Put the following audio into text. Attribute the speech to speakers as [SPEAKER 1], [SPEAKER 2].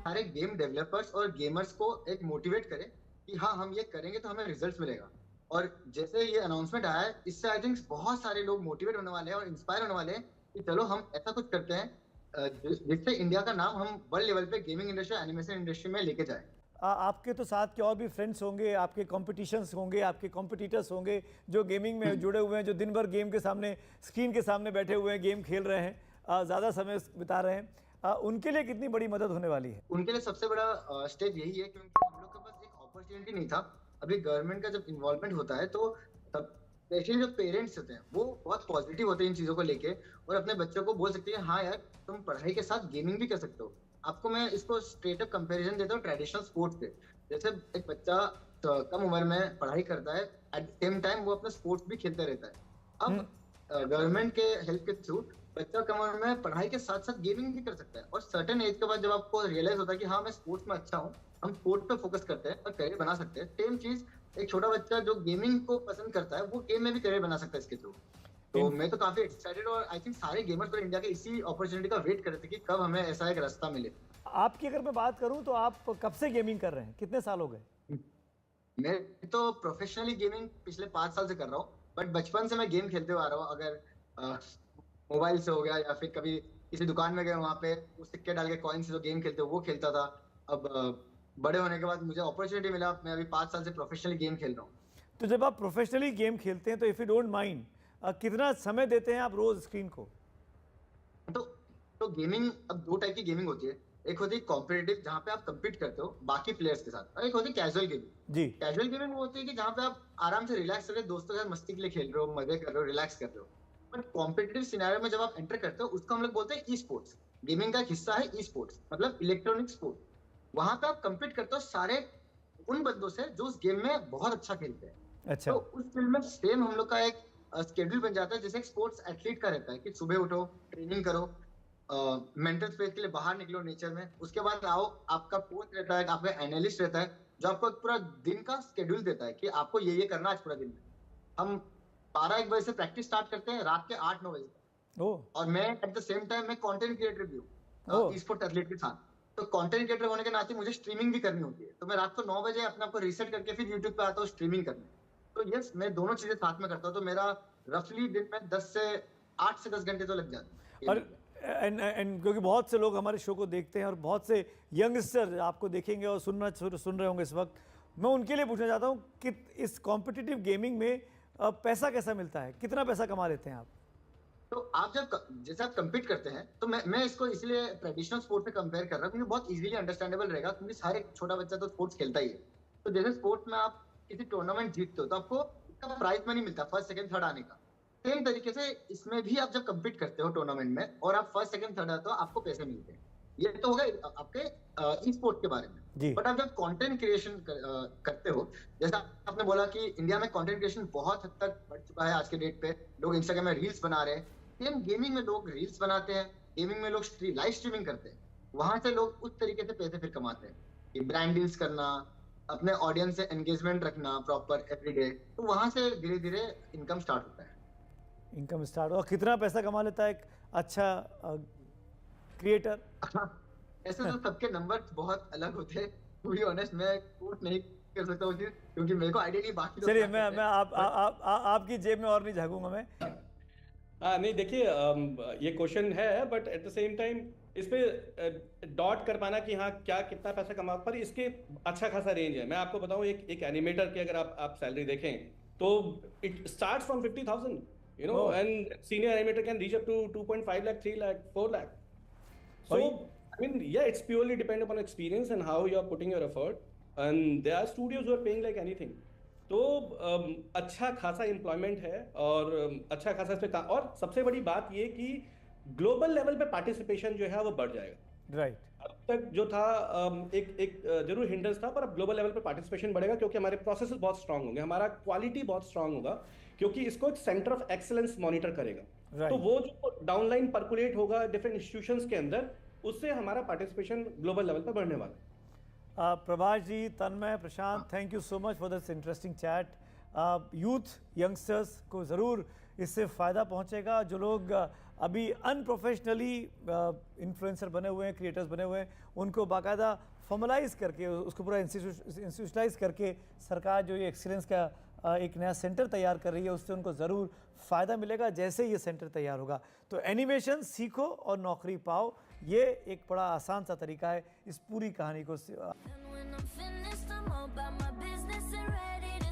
[SPEAKER 1] सारे game developers और gamers को एक मोटिवेट करे कि हाँ हम ये करेंगे तो हमें रिजल्ट्स मिलेगा। और जैसे ये अनाउंसमेंट आया है, इससे आई थिंक बहुत सारे लोग मोटिवेट होने वाले हैं और इंस्पायर होने वाले हैं कि चलो हम ऐसा कुछ करते हैं जिससे इंडिया का नाम हम वर्ल्ड लेवल पे गेमिंग इंडस्ट्री, एनिमेशन इंडस्ट्री में लेके जाए।
[SPEAKER 2] आपके तो साथ के और भी फ्रेंड्स होंगे, आपके कॉम्पिटिशन्स होंगे, आपके कॉम्पिटिटर्स होंगे जो गेमिंग में जुड़े हुए हैं, जो दिन भर गेम के सामने, स्क्रीन के सामने बैठे हुए हैं, गेम खेल रहे हैं, ज़्यादा समय बिता रहे हैं, उनके लिए कितनी बड़ी मदद होने वाली है?
[SPEAKER 1] उनके लिए सबसे बड़ा स्टेप यही है, क्योंकि हम लोग के पास एक अपॉर्चुनिटी नहीं था। अभी गवर्नमेंट का जब इन्वॉल्वमेंट होता है तो तब स्पेशली जो पेरेंट्स होते हैं वो बहुत पॉजिटिव होते हैं इन चीजों को लेके, और अपने बच्चों को बोल सकते हैं हाँ यार तुम पढ़ाई के साथ गेमिंग भी कर सकते हो। आपको मैं इसको स्ट्रेट अप कंपैरिजन देता हूँ ट्रेडिशनल स्पोर्ट्स से। जैसे एक बच्चा कम उम्र में पढ़ाई करता है, एट द सेम टाइम वो अपना स्पोर्ट्स भी खेलता रहता है। अब गवर्नमेंट के हेल्प के थ्रू बच्चा कम उम्र में पढ़ाई के साथ साथ गेमिंग भी कर सकता है, और सर्टेन एज के बाद जब आपको रियलाइज होता है कि हाँ मैं स्पोर्ट्स में अच्छा हूँ, हम स्पोर्ट्स पे फोकस करते हैं और करियर बना सकते हैं। सेम चीज एक छोटा बच्चा जो गेमिंग को पसंद करता है वो गेम में भी करियर बना सकता है इसके थ्रू। तो मैं तो काफी एक्साइटेड, और आई थिंक सारे गेमर्स पूरे इंडिया के इसी अपॉर्चुनिटी का वेट कर रहे थे कि कब हमें ऐसा एक रास्ता मिले।
[SPEAKER 2] आपकी अगर मैं बात करूं तो आप कब से गेमिंग कर रहे हैं, कितने साल हो गए?
[SPEAKER 1] मैं तो प्रोफेशनली गेमिंग पिछले 5 साल से कर रहा हूँ, बट बचपन से मैं गेम खेलते हुए आ रहा हूँ। अगर मोबाइल से हो गया या फिर कभी किसी दुकान में गए वहां पे वो सिक्के डाल के कॉइन से जो गेम खेलते हो वो खेलता था। अब बड़े होने के बाद मुझे अपॉर्चुनिटी मिला, मैं अभी 5 साल से प्रोफेशनली गेम खेल रहा हूँ।
[SPEAKER 2] तो जब आप प्रोफेशनली गेम खेलते हैं तो इफ़ यू डोंट माइंड, कितना समय देते हैं आप रोज़ स्क्रीन को?
[SPEAKER 1] तो तो गेमिंग, अब दो टाइप की गेमिंग होती है। एक होती है कॉम्पिटिटिव जहाँ पे आप compete करते हो बाकी प्लेयर्स के साथ, और एक होती है कैजुअल गेमिंग।
[SPEAKER 2] जी।
[SPEAKER 1] कैजुअल गेमिंग वो होती है कि जहाँ पे आप आराम से रिलैक्स करके दोस्तों के साथ मस्ती के लिए खेल रहे हो, मजे कर रहे हो, रिलैक्स कर रहे हो। बट कॉम्पिटिटिव सिनेरियो में जब आप एंटर करते हो उसको हम लोग बोलते हैं ई स्पोर्ट्स। गेमिंग का एक हिस्सा है ई स्पोर्ट्स, मतलब इलेक्ट्रॉनिक स्पोर्ट। वहां पे आप compete करते हो सारे उन बंदों से जो उस गेम में बहुत अच्छा खेलते हैं।
[SPEAKER 2] अच्छा।
[SPEAKER 1] तो उस फील्ड में सेम हम लोग का एक स्केड्यूल बन जाता है, जैसे एक स्पोर्ट्स एथलीट का रहता है कि सुबह उठो, ट्रेनिंग करो, मेंटल स्पेस के लिए बाहर निकलो नेचर में, उसके बाद आओ। आपका कोच रहता है, आपका एनालिस्ट रहता है जो आपको पूरा दिन का स्केड्यूल देता है कि आपको ये करना है आज पूरा दिन में। हम 12-1 बजे से प्रैक्टिस स्टार्ट करते हैं रात के 8-9 बजे तक।
[SPEAKER 2] ओह।
[SPEAKER 1] और मैं एट द सेम टाइम मैं कंटेंट क्रिएटर भी हूँ
[SPEAKER 2] ओह।
[SPEAKER 1] ई स्पोर्ट एथलीट के साथ। तो कंटेंट क्रिएटर होने के नाते मुझे स्ट्रीमिंग भी करनी होती है, तो मैं रात को 9 बजे अपने आप को रीसेट करके फिर यूट्यूब पे आता हूँ स्ट्रीमिंग करने। तो यस, मैं दोनों चीजें साथ में करता हूँ, तो मेरा रफली दिन में 8 से 10 घंटे तो लग जाते हैं
[SPEAKER 2] और
[SPEAKER 1] gaming में।
[SPEAKER 2] एंड क्योंकि बहुत से लोग हमारे शो को देखते हैं और बहुत से यंगस्टर आपको देखेंगे और सुन रहे होंगे इस वक्त, मैं उनके लिए पूछना चाहता हूँ कि इस कॉम्पिटिटिव गेमिंग में पैसा कैसा मिलता है, कितना पैसा कमा लेते हैं आप?
[SPEAKER 1] तो आप जैसे आप compete करते हैं, तो मैं इसको इसलिए ट्रेडिशनल स्पोर्ट से कंपेयर कर रहा हूँ क्योंकि बहुत इजीली अंडरस्टैंडेबल रहेगा, क्योंकि हर एक छोटा बच्चा तो स्पोर्ट्स खेलता ही है। तो जैसे स्पोर्ट्स में आप किसी टूर्नामेंट जीतते हो तो आपको इसका प्राइज मनी मिलता है फर्स्ट सेकंड थर्ड आने का। सेम तरीके से इसमें भी आप जब compete करते हो टूर्नामेंट में और आप फर्स्ट सेकंड थर्ड आते हो, आपको पैसे मिलते हैं। ये तो होगा आपके ई स्पोर्ट के बारे
[SPEAKER 2] जी।
[SPEAKER 1] में। बट आप जब कंटेंट क्रिएशन करते हो, जैसा आपने बोला कि इंडिया में कंटेंट क्रिएशन बहुत हद तक बढ़ चुका है आज के डेट पे, लोग इंस्टाग्राम में रील्स बना रहे हैं। सेम गेमिंग में लोग रील्स बनाते हैं, गेमिंग में लोग लाइव स्ट्रीमिंग करते हैं, वहां से लोग उस तरीके से पैसे फिर कमाते हैं कि ब्रांड डील्स करना, अपने ऑडियंस से एंगेजमेंट रखना प्रॉपर एवरीडे। तो वहां से धीरे धीरे इनकम स्टार्ट होता है।
[SPEAKER 2] इनकम स्टार्ट, और कितना पैसा कमा लेता है एक अच्छा क्रिएटर?
[SPEAKER 1] ऐसे तो सबके नंबर बहुत अलग होते हैं, टू बी ऑनेस्ट मैं कोट नहीं कर सकता हूँ क्योंकि मेरे को आइडिया नहीं बाकी लोग
[SPEAKER 2] चलिए,
[SPEAKER 1] क्या करते
[SPEAKER 2] मैं
[SPEAKER 1] हैं।
[SPEAKER 2] आपकी जेब में और नहीं झांकूंगा मैं।
[SPEAKER 3] हाँ नहीं देखिए, ये क्वेश्चन है but at the same time इस पे डॉट कर पाना कि हाँ क्या कितना पैसा कमा, पर इसके अच्छा खासा रेंज है। मैं आपको बताऊं, एक एनिमेटर की अगर आप सैलरी देखें तो it starts from 50,000,
[SPEAKER 2] Oh.
[SPEAKER 3] And senior animator can reach up to 2.5 lakh, 3 lakh, 4 lakh. So, I mean, yeah, it's purely depend upon experience and how you are putting your effort. And there are studios who are paying like anything. तो अच्छा खासा employment है और अच्छा खासा इस पे और सबसे बड़ी बात ये कि ग्लोबल लेवल पे पार्टिसिपेशन जो है वो बढ़ जाएगा।
[SPEAKER 2] राइट।
[SPEAKER 3] अब तक जो था एक जरूर हिंड्रेंस था, पर अब ग्लोबल लेवल पे पार्टिसिपेशन बढ़ेगा क्योंकि हमारे प्रोसेसेस बहुत स्ट्रांग होंगे, हमारा क्वालिटी बहुत स्ट्रांग होगा, क्योंकि इसको एक सेंटर ऑफ एक्सेलेंस मॉनिटर करेगा।
[SPEAKER 2] Right.
[SPEAKER 3] तो वो जो डाउनलाइन परकुलेट होगा डिफरेंट इंस्टीट्यूशंस के अंदर, उससे हमारा पार्टिसिपेशन ग्लोबल लेवल पर बढ़ने वाला है।
[SPEAKER 2] Prabhash ji, Tanmay, Prashant, thank you so much for this interesting chat. Youth youngsters को ज़रूर इससे फ़ायदा पहुंचेगा। जो लोग अभी अनप्रोफेशनली इन्फ्लुएंसर बने हुए हैं, क्रिएटर्स बने हुए हैं, उनको बाकायदा फॉर्मलाइज करके उसको पूरा इंस्टीट्यूशनलाइज करके सरकार जो ये एक्सीलेंस का एक नया सेंटर तैयार कर रही है, उससे उनको ज़रूर फ़ायदा मिलेगा जैसे ये सेंटर तैयार होगा। तो एनिमेशन सीखो और नौकरी पाओ, ये एक बड़ा आसान सा तरीका है इस पूरी कहानी को
[SPEAKER 4] And when I'm finished, I'm all about my business and ready to